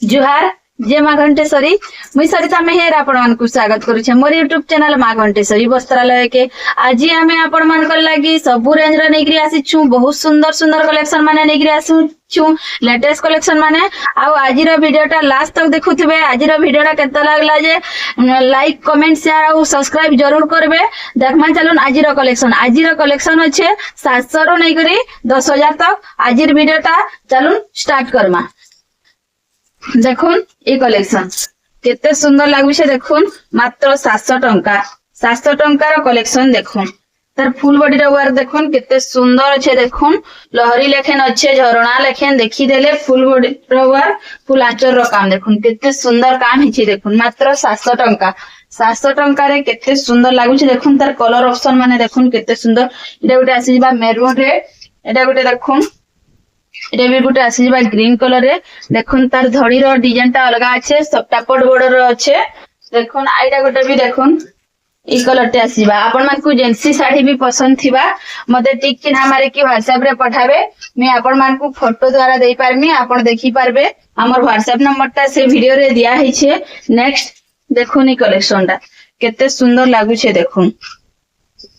जुहार जय माँ घंटेश्वरी मुई सरिता मेहर आपण मानकु स्वागत करूछे मोर यूट्यूब चैनल माँ घंटेश्वरी वस्त्रालय के। आज आमे आपण मानकर लागि सबु रेंज रा नेगरी आसी छु, बहुत सुंदर सुंदर कलेक्शन माने नेगरी आसी छु, लेटेस्ट कलेक्शन माने। आउ आज रो वीडियोटा लास्ट तक देखुथिबे। आज रो वीडियोटा केता लागला जे लाइक कमेंट शेयर आउ सब्सक्राइब जरूर करबे। देखमा चलुन आज रो कलेक्शन। आज रो कलेक्शन होछे 700 रो नेगरी 10,000 तक। आज रो वीडियोटा चलुन स्टार्ट करमा। देखुन ये कलेक्शन केते सुंदर लागुछे। देखुन मात्र 700 टंका 700 टंकार कलेक्शन। देखुन तार फुल बॉडी रो वर्क देखुन केते सुंदर अच्छे। देखुन लहरी लेखेन अच्छे, झरणा लेखेन देखी देले फुल बॉडी रो वर्क, फुल आंचर रो काम देखुन केते सुंदर काम हिची। देखुन मात्र 700 टंका 700 टंका रे केते सुंदर लागुछे। देखुन तार कलर ऑप्शन माने देखुन केते सुंदर। एटा गोटे आसी जिबा मेरून रे, एटा गोटे देखुन एटा भी गोटे आसी जिबा ग्रीन कलर रे। देखुन तार धड़ी रो डिजाइन ता अलगा अच्छे, सब टापट बॉर्डर रो अच्छे। देखुन आइटा गोटे भी देखुन ई कलर टे आसीबा। आपण मानकु जेंसी साड़ी भी पसंद थिबा मते टिक चिन्ह मारे की व्हाट्सएप रे पठाबे, मैं आपण मानकु फोटो द्वारा देई पारमी, आपण देखि पारबे। हमर व्हाट्सएप नंबर ता से वीडियो रे दिया है छे। नेक्स्ट देखुन ई कलेक्शन ता केते सुंदर लागु छे। देखुन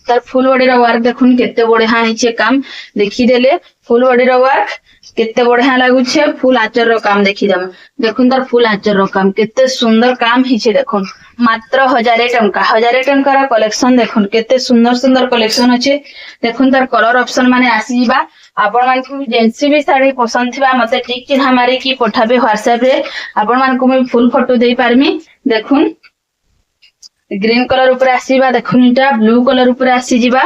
तार फुल बॉडी रो वर्क देखुन केते बढ़िया हिचे काम देखि देले। फुल बॉडी रो वर्क केते बढ़िया लागु छे। फुल आंचर रो काम देखि दम। देखुन तार फुल आंचर रो काम केते सुंदर काम हिचे। देखुन मात्र 1000 टंका 1000 टंका कलेक्शन। देखुन केते सुंदर सुंदर कलेक्शन अच्छे। देखुन तार कलर ऑप्शन माने आसी जिबा। आपण मानकु जेंसी भी साड़ी पसंद थिबा मते टिक चिन्ह मारी की पठाबे व्हाट्सएप रे। आपण मानकु मैं फुल फोटो देई पारमी। देखुन ग्रीन कलर ऊपर आसीबा। देखुन इटा ब्लू कलर ऊपर आसी जिबा।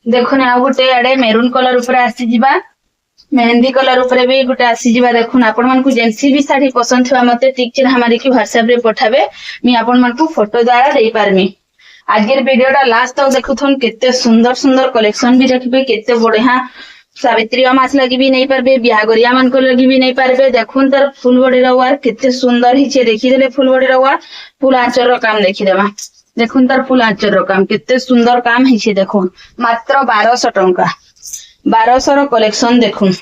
देखुन आ गुटे आडे मेरून कलर ऊपर आसी जिबा, मेहंदी कलर ऊपर भी गुटे आसी जिबा। देखुन आपण मानकु जेंसी भी साड़ी पसंद थिबा मते टिक चिन्ह मारी की व्हाट्सएप रे पठाबे, मी आपण मानकु फोटो द्वारा देई पारमी। आजर वीडियोटा लास्ट तक देखुथुन केते सुंदर सुंदर कलेक्शन भी देखबे। केते बढ़िया सावित्री अमास लगी भी नहीं पारबे, बिहागरिया मान को लगी भी नहीं पारबे। देखुन तार फुल बॉडी रो वर्क केते सुंदर हिचे देखि देले। फुल बॉडी रो वर्क फुल आंचर रो काम देखि देबा। देखुन तार फुल आंचर रो काम केते सुंदर काम हिचे। देखुन मात्र 1200 टंका 1200 रो कलेक्शन। देखुन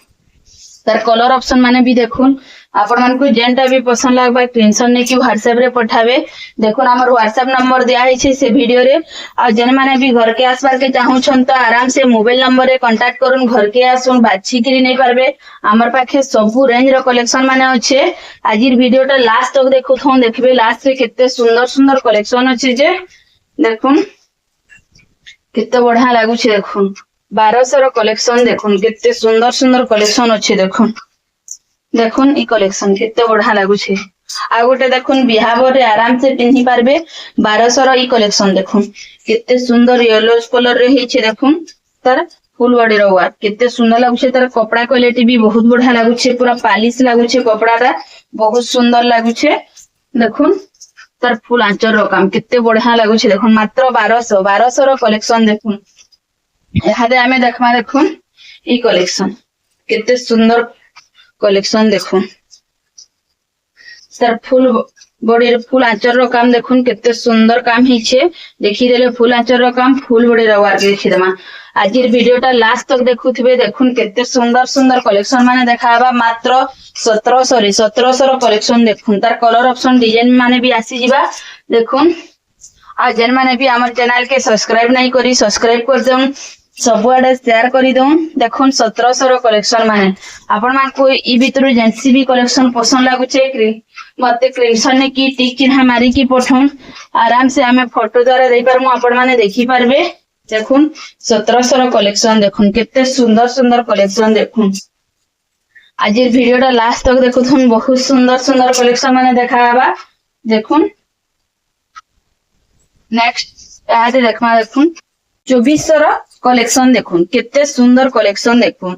तार कलर ऑप्शन माने भी देखुन। आपण मानकु जेनटा भी पसंद लागबा स्क्रीनशॉट ने की व्हाट्सएप रे पठाबे। देखुन हमर व्हाट्सएप नंबर दिया है छे से वीडियो रे। आ जेन माने भी घर के आसबार के चाहू छन तो आराम से मोबाइल नंबर रे कांटेक्ट करून घर के आसुन बाछि करी नै पारबे। हमर पाखे सबु रेंज रो कलेक्शन माने अच्छे। आजिर वीडियोटा लास्ट तक देखुथों, देखबे लास्ट रे केते सुंदर सुंदर कलेक्शन अच्छे जे। देखुन केते बढ़िया लागु छे। देखुन 1200 रो कलेक्शन। देखुन केते सुंदर सुंदर कलेक्शन अच्छे। देखुन देखुन ई कलेक्शन केते बढ़िया लागु छे। आ गोटे देखुन बिहाव रे आराम से पिन्ही पारबे 1200 रो ई कलेक्शन। देखुन केते सुंदर येलो कलर रे हिचे। देखुन तार फुल बॉडी रो वर्क केते सुंदर लागु छे। तार कपड़ा क्वालिटी भी बहुत बढ़िया लागु छे, पूरा पॉलिश लागु छे, कपड़ाटा बहुत सुंदर लागु छे। देखुन तार फुल आंचर रो काम केते बढ़िया लागु छे। देखुन मात्र 1200 रो कलेक्शन। देखुन एहादे आमे देखमा। देखुन ई कलेक्शन केते सुंदर कलेक्शन। देखुन तार फुल बॉडी फुल आंचर रो काम देखुन केते सुंदर काम हिचे देखि देले। फुल आंचर रो काम फुल बॉडी रो वर्क देखि देमा। आजिर वीडियोटा लास्ट तक देखुथिबे। देखुन केते सुंदर सुंदर कलेक्शन माने देखाबा। मात्र 1700 रो कलेक्शन। देखुन तार कलर ऑप्शन डिजाइन माने भी आसी जिबा। देखुन आ जेन माने भी हमर चैनल के सब्सक्राइब नहीं करी सब्सक्राइब कर देउन, सब आडे शेयर करी दउन। देखुन 1700 रो कलेक्शन माने आपण मान को ई भीतर जेंसी भी कलेक्शन पसंद लागु छे मते स्क्रीनशॉट ने की टिक चिन्ह मारी की पठौन, आराम से हमें फोटो द्वारा देई परमु, आपण माने देखि पारबे। देखुन 1700 रो कलेक्शन। देखुन केते सुंदर सुंदर कलेक्शन। देखुन आज वीडियोटा लास्ट तक देखुथुन, बहुत सुंदर सुंदर कलेक्शन माने देखाबा। देखुन नेक्स्ट आते देखमा। देखुन 2400 रो कलेक्शन। देखुन केते सुंदर कलेक्शन। देखुन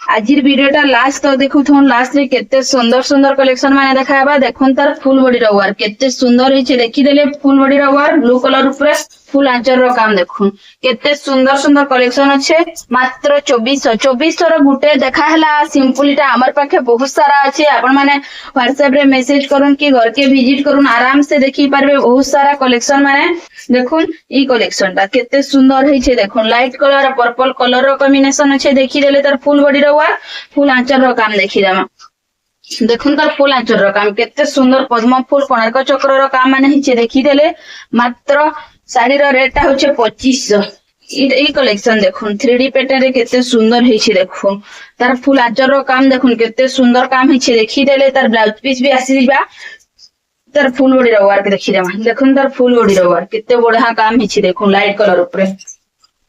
आजिर वीडियोटा लास्ट तक देखु लास्ट रे केते सुंदर सुंदर कलेक्शन माने देखाबा देखुन तार फुल बॉडी रो वर्क केते सुंदर हिचे देखि देले फुल बॉडी रो वर्क ब्लू कलर ऊपर फुल आंचर रो काम देखुन केते सुंदर सुंदर कलेक्शन अच्छे मात्र 2400 रो गुटे देखा हला सिंपलीटा हमर पाखे बहुत सारा अच्छे आपण माने व्हाट्सएप रे मेसेज करूं कि घर के विजिट करूं आराम से देखि पारबे बहुत सारा कलेक्शन माने देखुन ई कलेक्शन टा केते सुंदर हिचे देखुन लाइट कलर पर्पल कलर रो कॉम्बिनेशन अच्छे देखि देले तार फुल बॉडी रो वर्क फुल आंचर रो काम देखि देमा देखुन तार फुल आंचर रो काम केते सुंदर पद्म फुल कोणार्क चक्र रो काम माने हिचे देखि देले मात्र साड़ी रो रेट टा होचे 2500 ई कलेक्शन देखुन 3D पैटर्न रे केते सुंदर हिचे देखुन तार फुल आंचर रो काम देखुन केते सुंदर काम हिचे देखि देले तार ब्लाउज पीस भी आसी दिबा तार फुल बॉडी रो वर्क देखि देमा देखुन तार फुल बॉडी रो वर्क केते बढ़िया काम हिचे देखुन लाइट कलर ऊपर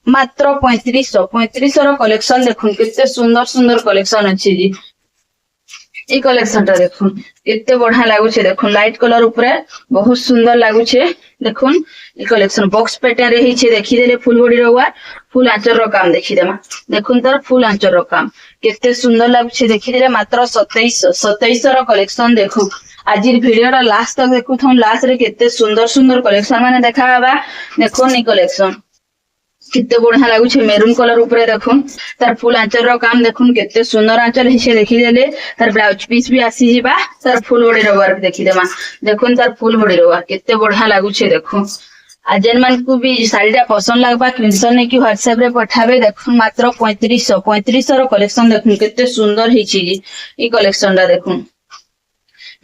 मात्र 3500 रो कलेक्शन देखुन केते सुंदर सुंदर कलेक्शन अछि जी ई कलेक्शन टा देखुन केते बढ़िया लागु छे देखुन लाइट कलर ऊपर बहुत सुंदर लागु छे देखुन ई कलेक्शन बॉक्स पैटर्न रे हिचे देखि देले फुल बॉडी रो वर्क फुल आंचर रो काम देखि देमा देखुन तार फुल आंचर रो काम केते सुंदर लागु छे देखि देले मात्र 2700 रो कलेक्शन देखु आजिर वीडियो रा लास्ट तक देखु थन लास्ट रे केते सुंदर सुंदर कलेक्शन माने देखाबा देखुन ई कलेक्शन कितने बढ़िया लागु छे मेरून कलर ऊपर देखुन तार फुल आंचर रो काम देखुन केते सुंदर आंचर हिचे देखि देले तार ब्लाउज पीस भी आसी जिबा तार फुल बॉडी रो वर्क देखि देमा देखुन तार फुल बॉडी रो वर्क केते बढ़िया लागु छे देखुन आ जेन मान को भी साड़ीटा पसंद लागबा स्क्रीनशॉट ने कि व्हाट्सएप रे पठाबे देखुन मात्र 3500 रो कलेक्शन देखुन केते सुंदर हिची जी ई कलेक्शन दा देखुन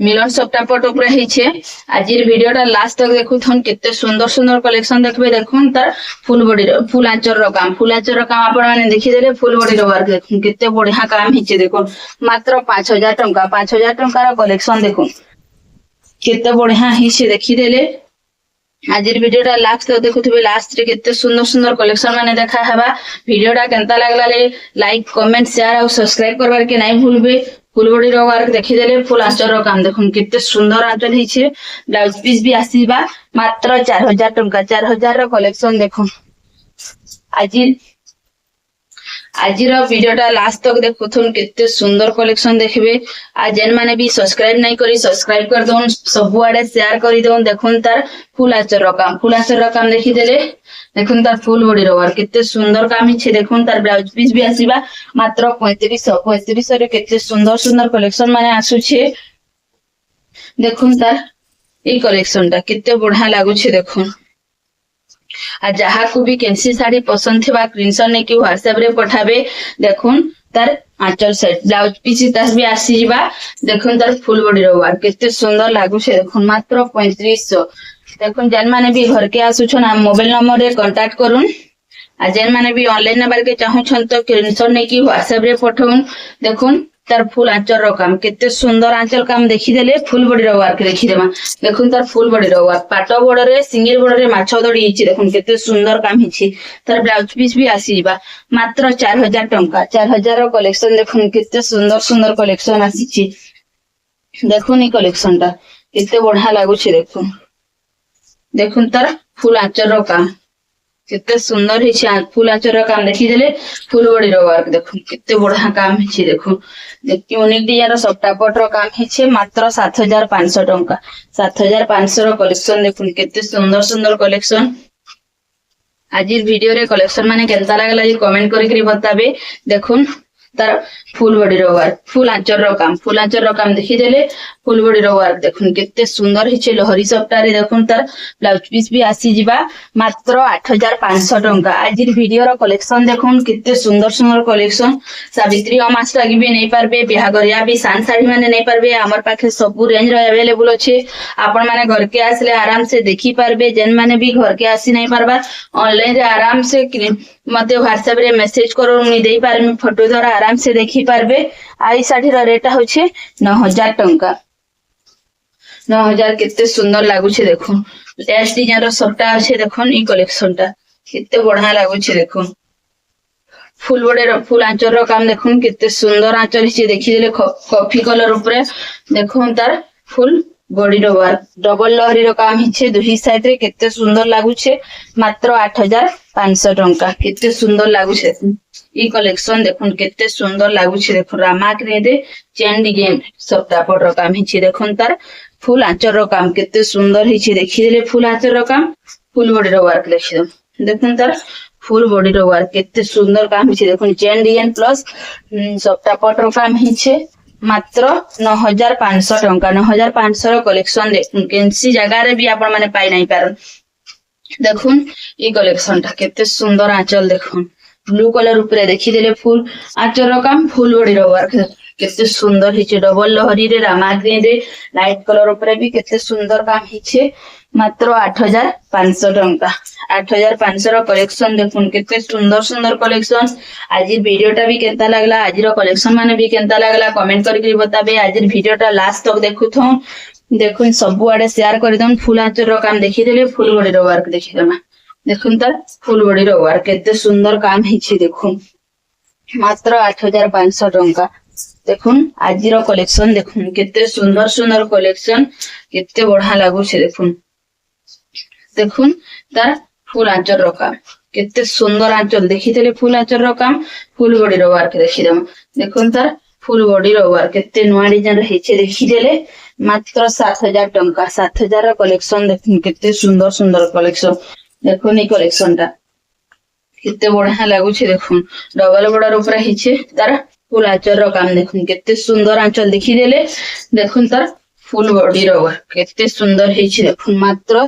मिलन सप्ताह पट ऊपर हिचे आजिर वीडियोटा लास्ट तक देखु थन केते सुंदर सुंदर कलेक्शन देखबे देखुन तार फुल बॉडी रो फुल आंचर रो काम आपण माने देखि देले फुल बॉडी रो वर्क देखुन केते बढ़िया काम हिचे देखुन मात्र 5000 टंका रो कलेक्शन देखुन केते बढ़िया हिचे देखि देले आजिर वीडियोटा लास्ट तक देखुथिबे लास्ट रे केते सुंदर सुंदर कलेक्शन माने देखा हबा वीडियोटा केनता लागला ले लाइक कमेंट शेयर और सब्सक्राइब करबार के नहीं भूलबे फुल बॉडी रो वर्क देखि देले फुल आंचर रो काम देखुन केते सुंदर आंचल हिचे ब्लाउज पीस भी आसीबा मात्र 4000 टंका 4000 रो कलेक्शन देखुन आजिर वीडियोटा लास्ट तक देखुथुन केते सुंदर कलेक्शन देखबे आ जेन माने भी सब्सक्राइब नहीं करी सब्सक्राइब कर दोन सब आड़े शेयर करी दोन देखुन तार फुल आंचर रो काम देखि देले देखुन तार फुल बॉडी रो वर्क केते सुंदर काम हिचे देखुन तार ब्लाउज पीस भी आसीबा मात्र 3500 रे केते सुंदर सुंदर कलेक्शन माने आसु छे देखुन तार ई कलेक्शन ता केते बढ़िया लागु छे देखुन आ जहा को भी कैंसी साड़ी पसंद थिबा स्क्रीनशॉट ने कि व्हाट्सएप रे पठाबे देखुन तार आंचल सेट ब्लाउज पीस तार भी आसी जिबा देखुन तार फुल बॉडी रो वर्क केते सुंदर लागु छे देखुन मात्र 3500 देखुन जेन माने भी घर के आसु छन मोबाइल नंबर रे कांटेक्ट करूं आ जेन माने भी ऑनलाइन नंबर के चाहू छन तो स्क्रीनशॉट ने कि व्हाट्सएप रे पठाउन देखुन तार फुल आंचल रो काम केते सुंदर आंचल काम देखि देले फुल बॉडी रो वर्क देखि देमा देखुन तार फुल बॉडी रो वर्क पाटो बॉर्डर रे सिंगल बॉर्डर रे माछो दड़ी हिची देखुन केते सुंदर काम हिची तार ब्लाउज पीस भी आसी जिबा मात्र 4000 टंका 4000 रो कलेक्शन देखुन केते सुंदर सुंदर कलेक्शन आसीची देखुन ई कलेक्शन ता केते बढ़िया लागु छे देखुन तार फुल आंचल रो काम केते सुंदर हिची फुल आंचल रो काम देखि देले फुल बॉडी रो वर्क देखुन केते बढ़िया काम हिची देखुन यूनिक डिजाइन रो सप्ताह पट रो काम हिचे मात्र 7500 टंका 7500 रो कलेक्शन देखुन केते सुंदर सुंदर कलेक्शन आजिर वीडियो रे कलेक्शन माने केनता लागला जी कमेंट करी बताबे देखुन तार फुल बॉडी रो वर्क फुल आंचल रो काम देखि देले फुल बॉडी रो वर्क देखुन केते सुंदर हिचे लहरी सप्ताह रे देखुन तार ब्लाउज पीस भी आसी जिबा मात्र 8500 टंका आजिर वीडियो रो कलेक्शन देखुन केते सुंदर सुंदर कलेक्शन सावित्री अमास लागी भी नहीं पारबे बिहागरिया भी सान साड़ी माने नहीं पारबे हमर पाखे सब रेंज रो अवेलेबल अछि आपण माने घर के आसले आराम से देखि पारबे जेन माने भी घर के आसी नहीं पारबा ऑनलाइन रे आराम से मते व्हाट्सएप रे मेसेज करो मुई देई पारमी फोटो द्वारा आराम से देखि पारबे आई साड़ी रो रेट होचे 9000 टंका 9000 केते सुंदर लागु छे देखुन लेस डिजाइन रो सबटा अछि देखुन ई कलेक्शन ता केते बढ़िया लागु छे देखुन फुल बॉडी रो फुल आंचल रो काम देखुन केते सुंदर आंचल हिचे देखि देले कॉफी कलर ऊपर देखुन तार फुल बॉडी रो वर्क डबल लहरी रो काम हिचे दुही साइड रे केते सुंदर लागुछे मात्र 8500 टंका केते सुंदर लागुछे ई कलेक्शन देखुन केते सुंदर लागुछे देखुन रामाग्री रे चेन डिजाइन सबटा पट रो काम हिचे देखुन तार फुल आंचर रो काम केते सुंदर हिचे देखि देले फुल आंचर रो काम फुल बॉडी रो वर्क देखि देखुन तार फुल बॉडी रो वर्क केते सुंदर काम हिचे देखुन चेन डिजाइन प्लस सबटा पट रो काम हिचे मात्र 9500 टंका 9500 रो कलेक्शन देखुन केनसी जगह रे भी आपण माने पाई नाही पारन देखुन ई कलेक्शन ता केते सुंदर आंचल देखुन ब्लू कलर ऊपर देखि देले फुल आंचल रो काम फुल बॉडी रो वर्क केते सुंदर हिचे डबल लहरी रे रामाग्री रे लाइट कलर ऊपर भी केते सुंदर काम हिचे मात्र 8500 टंका 8500 रो कलेक्शन देखुन केते सुंदर सुंदर कलेक्शन आज वीडियोटा भी केनता लागला आज रो कलेक्शन माने भी केनता लागला कमेंट करके बताबे आज वीडियोटा लास्ट तक देखुथौ देखुन सब आडे शेयर कर दम फुल आंचर रो काम देखि देले फुल बॉडी रो वर्क देखि दमा देखुन तार फुल बॉडी रो वर्क केते सुंदर काम हिची देखुन मात्र 8500 टंका देखुन आज रो कलेक्शन देखुन केते सुंदर सुंदर कलेक्शन केते बढ़िया लागु छे देखुन देखुन तार फुल आंचर रो काम केते सुंदर आंचल देखि देले फुल आंचर रो काम फुल बॉडी रो वर्क देखि दम देखुन तार फुल बॉडी रो वर्क केते नुआ डिजाइन हिचे देखि देले मात्र 7000 टंका 7000 रो कलेक्शन देखुन केते सुंदर सुंदर कलेक्शन देखुन ई कलेक्शन ता केते बढ़िया लागु छे देखुन डबल बॉर्डर ऊपर हिचे तार फुल आंचल रो काम देखुन केते सुंदर आंचल देखि देले देखुन तार फुल बॉडी रो वर्क केते सुंदर हिचे देखुन मात्र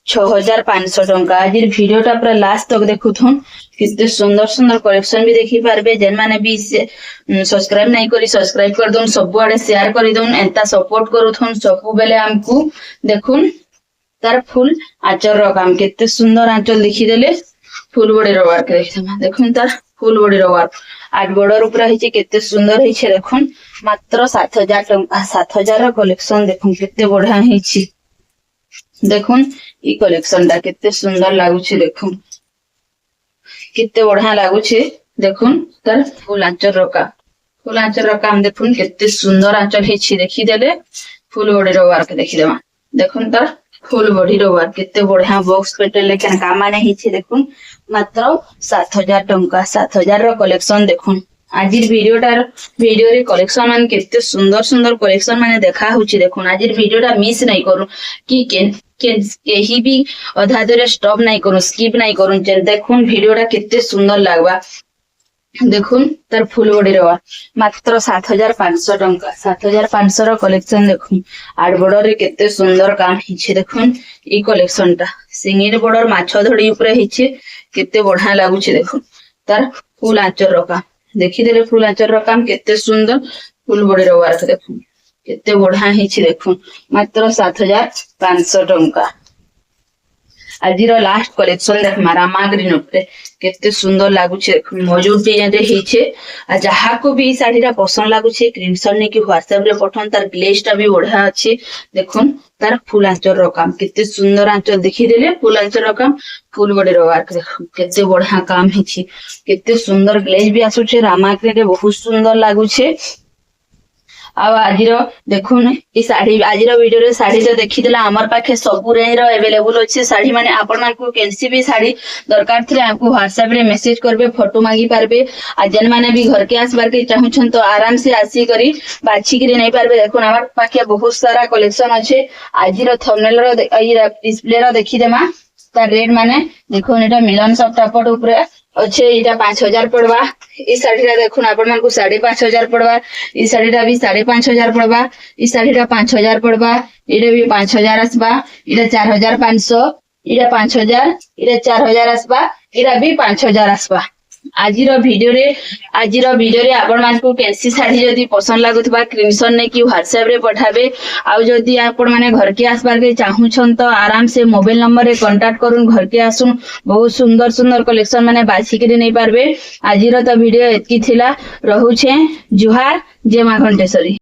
6500 टंका आज वीडियोटा पूरा लास्ट तक देखुथुन केते सुंदर सुंदर कलेक्शन भी देखि पारबे जेन माने भी सब्सक्राइब नहीं करी सब्सक्राइब कर दोन सब आडे शेयर कर दोन एंता सपोर्ट करूथुन सब बेले हमकू देखुन तार फुल आंचल रो काम केते सुंदर आंचल देखि देले फुल बॉडी रो वर्क देखिमा देखुन तार फुल बॉडी रो वर्क आज बॉर्डर ऊपर हिचे केते सुंदर हिचे देखुन मात्र 7000 टंका 7000 रो कलेक्शन देखुन केते बढ़िया हिची देखुन ई कलेक्शन दा केते सुंदर लागु छे देखुन केते बढ़िया लागु छे देखुन तार फुल आंचल रो काम देखुन केते सुंदर आंचल हिची देखि देले फुल बॉडी रो वर्क देखि देमा देखुन तार फुल बॉडी रो वर्क केते बढ़िया बॉक्स पेटल लेकिन काम माने हिची देखुन मात्र 7000 टंका 7000 रो कलेक्शन देखुन आज वीडियो रे कलेक्शन मान केते सुंदर सुंदर कलेक्शन माने देखा होची देखुन आज वीडियोटा मिस नहीं करू कि केही भी अधा दरे स्टॉप नहीं करू स्किप नहीं करू देखुन वीडियोटा केते सुंदर लागबा देखुन तार फुल बॉडी रो मात्र 7500 टंका 7500 रो कलेक्शन देखुन आड बॉर्डर रे केते सुंदर काम हिचे देखुन ई कलेक्शन ता सिंगिर बॉर्डर माछ धड़ी ऊपर हिचे केते बढ़िया लागु छे देखुन तार फुल आंचर रो काम देखि देले फुल आंचर रो काम केते सुंदर फुल बॉडी रो वर्क देखुन केते बढ़िया हिची देखुन मात्र 7500 टंका आज लास्ट कलेक्शन देख मारा माग्री ऊपर केते सुंदर लागु छे मजूद डिजाइन रे हिचे आ जहा को भी साड़ी रा पसंद लागु छे स्क्रीनशॉट ने कि WhatsApp रे पठन तार ग्लेज टा भी बढ़िया अछि देखुन तार फुल आंचल रो काम केते सुंदर आंचल देखि देले फुल आंचल रो काम फुल बॉडी रो वर्क देखुन केते बढ़िया काम हिची केते सुंदर ग्लेज भी आसु छे रामाग्री रे बहुत सुंदर लागु छे आज देखुन ई साड़ी आज वीडियो रे साड़ी तो देखिदेला हमर पाखे सब रेंज रो अवेलेबल अछि साड़ी माने आपण मानकू केनसी भी साड़ी दरकार थिले हमकू WhatsApp रे मैसेज करबे फोटो मांगी पारबे आ जन माने भी घर के आसबार के चाहू छन तो आराम से आसी करी बाछि के नहीं पारबे देखुन हमर पाखे बहुत सारा कलेक्शन अछि आज थंबनेल रो डिस्प्ले रो देखि देमा तार रेट माने देखुन एटा मिलन सब टापट ऊपर अच्छे इटा 5000 पड़वा ई साड़ीटा देखुन आपण मानकू 5500 पड़वा ई साड़ीटा भी 5500 पड़वा ई साड़ीटा 5000 पड़वा इडे भी 5000 आसबा इडा 4500 इडा 5000 इडा 4000 आसबा इडा भी 5000 आसबा आज वीडियो रे आपण मानकू केनसी साड़ी जदी पसंद लागुथबा स्क्रीनशॉट ने कि WhatsApp रे पठाबे आ जदी आपण माने घर के आसबार के चाहू छन तो आराम से मोबाइल नंबर रे कांटेक्ट करून घर के आसुन बहुत सुंदर सुंदर कलेक्शन माने बाछि के नहीं पारबे आज तो वीडियो एतकी थिला रहू छे जुहार जय मां घंटेश्वरी।